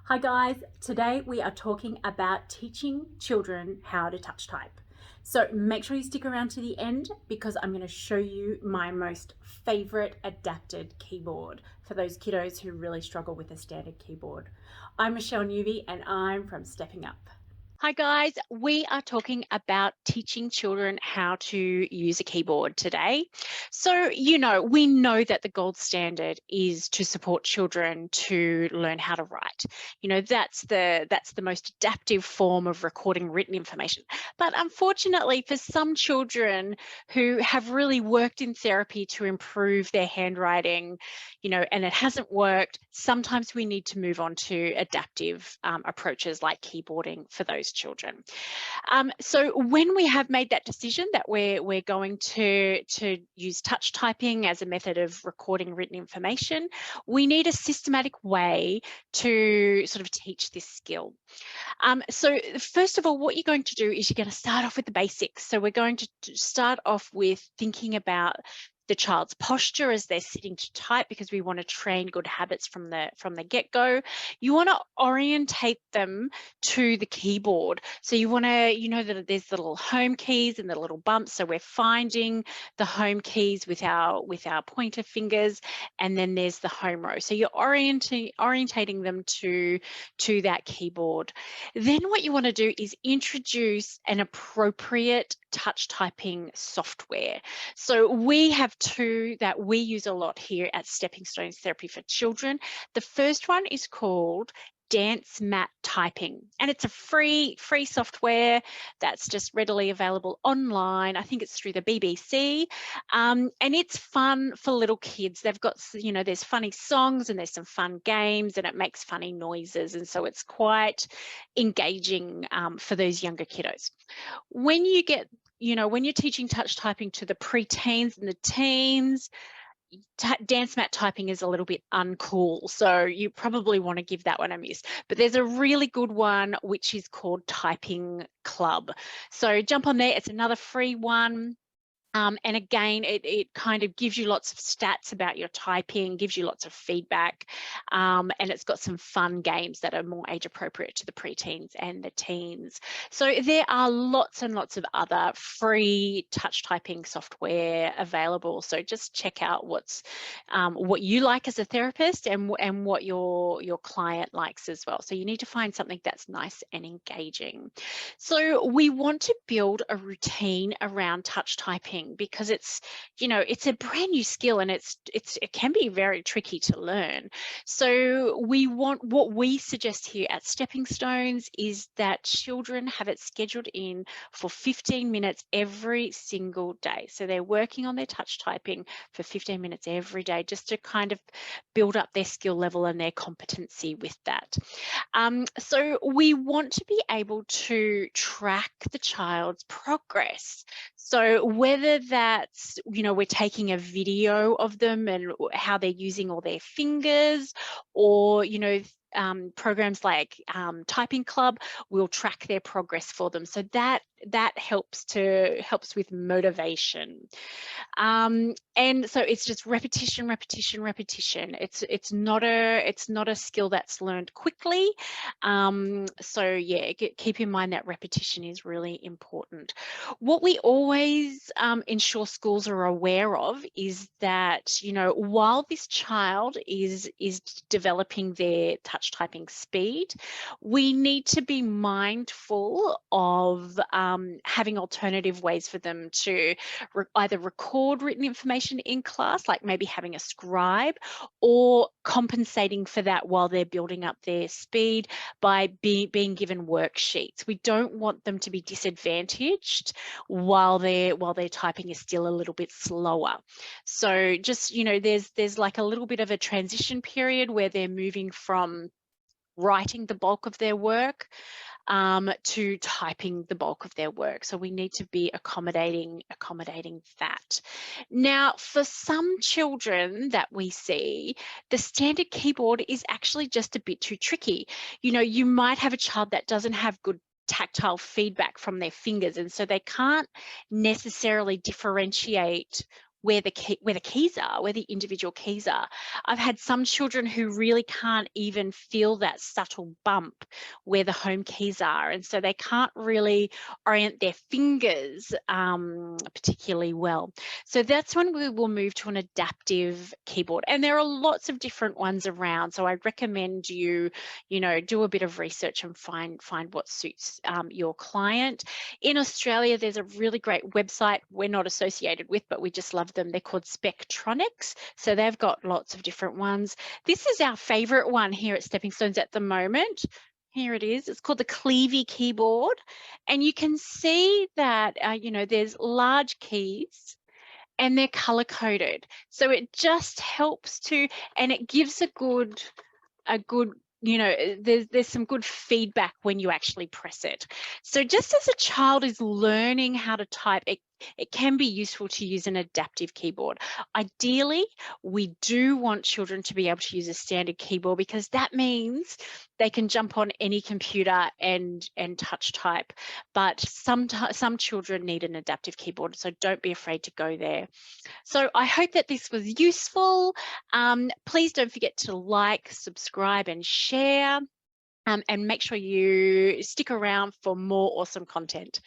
Hi guys, today we are talking about teaching children how to touch type. So make sure you stick around to the end because I'm going to show you my most favorite adapted keyboard for those kiddos who really struggle with a standard keyboard. I'm Michelle Newby and I'm from Stepping Up. Hi guys, we are talking about teaching children how to use a keyboard today. So, we know that the gold standard is to support children to learn how to write. That's the most adaptive form of recording written information. But unfortunately, for some children who have really worked in therapy to improve their handwriting, and it hasn't worked, sometimes we need to move on to adaptive approaches like keyboarding for those children. So when we have made that decision that we're going to use touch typing as a method of recording written information, we need a systematic way to sort of teach this skill. So first of all, what you're going to do is you're going to start off with the basics. So we're going to start off with thinking about the child's posture as they're sitting to type, because we want to train good habits from the get-go. You want to orientate them to the keyboard. So you want to, that there's the little home keys and the little bumps. So we're finding the home keys with our pointer fingers, and then there's the home row. So you're orientating them to that keyboard. Then what you want to do is introduce an appropriate touch typing software. So we have two that we use a lot here at Stepping Stones Therapy for Children. The first one is called Dance Mat Typing, and it's a free software that's just readily available online. I think it's through the BBC, and it's fun for little kids. They've got, there's funny songs and there's some fun games and it makes funny noises, and so it's quite engaging for those younger kiddos. When you get, when you're teaching touch typing to the preteens and the teens, dance mat typing is a little bit uncool, so you probably want to give that one a miss. But there's a really good one which is called Typing Club. So jump on there, it's another free one. And again, it kind of gives you lots of stats about your typing, gives you lots of feedback, and it's got some fun games that are more age appropriate to the preteens and the teens. So there are lots and lots of other free touch typing software available. So just check out what you like as a therapist and what your client likes as well. So you need to find something that's nice and engaging. So we want to build a routine around touch typing, because it's a brand new skill and it can be very tricky to learn. So what we suggest here at Stepping Stones is that children have it scheduled in for 15 minutes every single day. So they're working on their touch typing for 15 minutes every day, just to kind of build up their skill level and their competency with that. So we want to be able to track the child's progress. So whether that's, we're taking a video of them and how they're using all their fingers, or, programs like Typing Club will track their progress for them. So that helps with motivation. And so it's just repetition. It's not a skill that's learned quickly. So yeah, keep in mind that repetition is really important. What we always ensure schools are aware of is that, while this child is developing their touch typing speed, we need to be mindful of having alternative ways for them to either record written information in class, like maybe having a scribe, or compensating for that while they're building up their speed by being given worksheets. We don't want them to be disadvantaged while their typing is still a little bit slower. So just, there's like a little bit of a transition period where they're moving from writing the bulk of their work to typing the bulk of their work. So we need to be accommodating that. Now, for some children that we see, the standard keyboard is actually just a bit too tricky. You might have a child that doesn't have good tactile feedback from their fingers, and so they can't necessarily differentiate where the keys are, where the individual keys are. I've had some children who really can't even feel that subtle bump where the home keys are, and so they can't really orient their fingers particularly well. So that's when we will move to an adaptive keyboard, and there are lots of different ones around. So I recommend you do a bit of research and find what suits your client. In Australia, there's a really great website we're not associated with, but we just love them. They're called Spectronics. So they've got lots of different ones. This is our favorite one here at Stepping Stones at the moment. Here it is. It's called the Clevy Keyboard. And you can see that, there's large keys and they're color coded. So it just helps to, and it gives a good, there's some good feedback when you actually press it. So just as a child is learning how to type, it can be useful to use an adaptive keyboard. Ideally, we do want children to be able to use a standard keyboard, because that means they can jump on any computer and touch type. But some children need an adaptive keyboard, so don't be afraid to go there. So I hope that this was useful. Please don't forget to like, subscribe and share, and make sure you stick around for more awesome content.